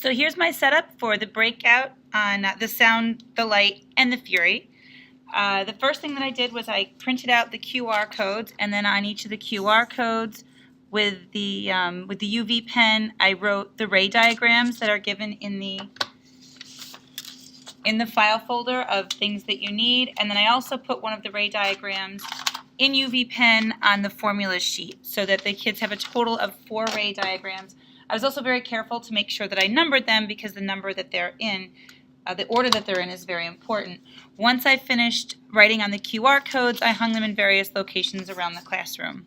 So here's my setup for the breakout on the Sound, the Light, and the Fury. The first thing that I did was I printed out the QR codes, and then on each of the QR codes with the UV pen, I wrote the ray diagrams that are given in the file folder of things that you need, and then I also put one of the ray diagrams in UV pen on the formula sheet so that the kids have a total of 4 ray diagrams. I was also very careful to make sure that I numbered them because the number that they're in, the order that they're in, is very important. Once I finished writing on the QR codes, I hung them in various locations around the classroom.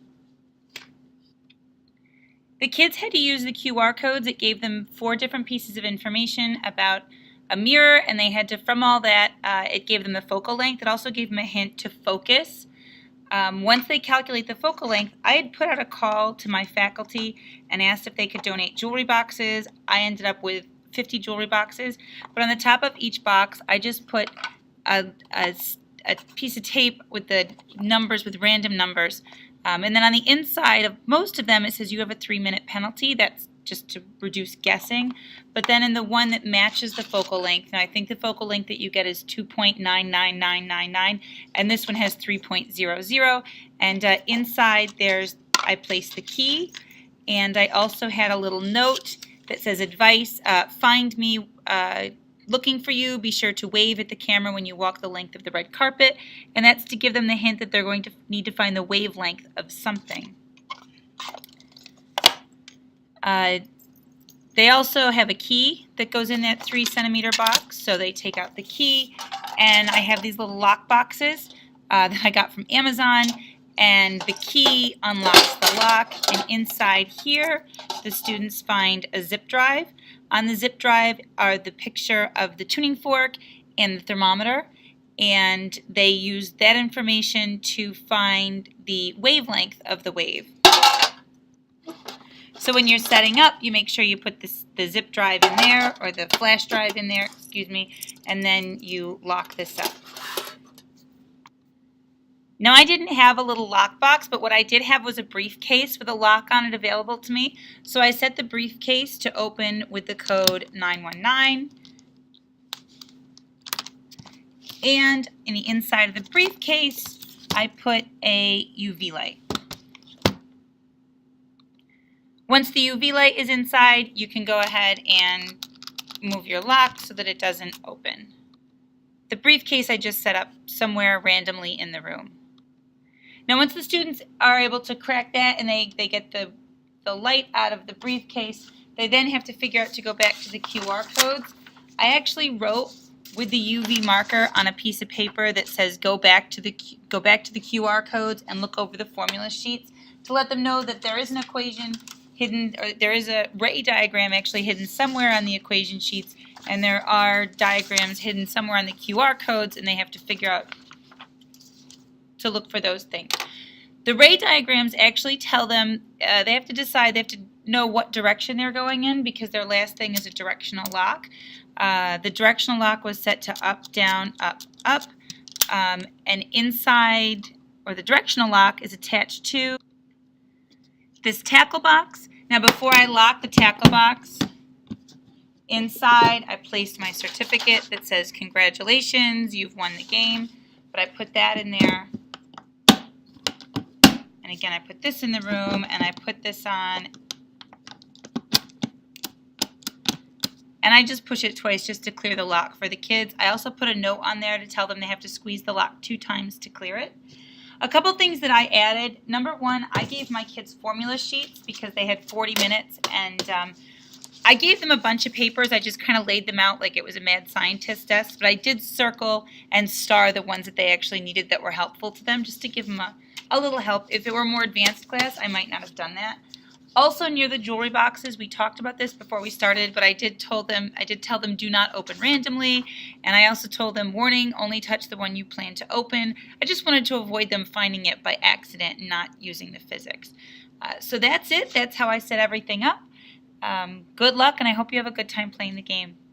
The kids had to use the QR codes. It gave them 4 different pieces of information about a mirror, and they had to, from all that, it gave them the focal length. It also gave them a hint to focus. Once they calculate the focal length, I had put out a call to my faculty and asked if they could donate jewelry boxes. I ended up with 50 jewelry boxes, but on the top of each box, I just put a piece of tape with the numbers, with random numbers. And then on the inside of most of them, it says you have a 3-minute penalty. That's just to reduce guessing. But then in the one that matches the focal length, now I think the focal length that you get is 2.99999, and this one has 3.00. And inside I placed the key, and I also had a little note that says advice, find me looking for you, be sure to wave at the camera when you walk the length of the red carpet, and that's to give them the hint that they're going to need to find the wavelength of something. They also have a key that goes in that 3-centimeter box, so they take out the key, and I have these little lock boxes that I got from Amazon, and the key unlocks the lock, and inside here the students find a zip drive. On the zip drive are the picture of the tuning fork and the thermometer, and they use that information to find the wavelength of the wave. So when you're setting up, you make sure you put the zip drive in there, or the flash drive in there, excuse me, and then you lock this up. Now, I didn't have a little lockbox, but what I did have was a briefcase with a lock on it available to me. So I set the briefcase to open with the code 919. And in the inside of the briefcase, I put a UV light. Once the UV light is inside, you can go ahead and move your lock so that it doesn't open. The briefcase I just set up somewhere randomly in the room. Now, once the students are able to crack that and they get the light out of the briefcase, they then have to figure out to go back to the QR codes. I actually wrote with the UV marker on a piece of paper that says go back to the QR codes and look over the formula sheets to let them know that there is an equation hidden, or there is a ray diagram actually hidden somewhere on the equation sheets, and there are diagrams hidden somewhere on the QR codes, and they have to figure out to look for those things. The ray diagrams actually tell them they have to decide, they have to know what direction they're going in, because their last thing is a directional lock. The directional lock was set to up, down, up, up, and inside, or the directional lock is attached to this tackle box. Now, before I lock the tackle box, inside I placed my certificate that says congratulations, you've won the game, but I put that in there. And again, I put this in the room, and I put this on, and I just push it twice just to clear the lock for the kids. I also put a note on there to tell them they have to squeeze the lock 2 times to clear it. A couple things that I added. Number 1, I gave my kids formula sheets because they had 40 minutes, and I gave them a bunch of papers. I just kind of laid them out like it was a mad scientist test, but I did circle and star the ones that they actually needed that were helpful to them, just to give them a little help. If it were a more advanced class, I might not have done that. Also, near the jewelry boxes, we talked about this before we started, but I did tell them do not open randomly, and I also told them, warning, only touch the one you plan to open. I just wanted to avoid them finding it by accident and not using the physics. So that's it. That's how I set everything up. Good luck, and I hope you have a good time playing the game.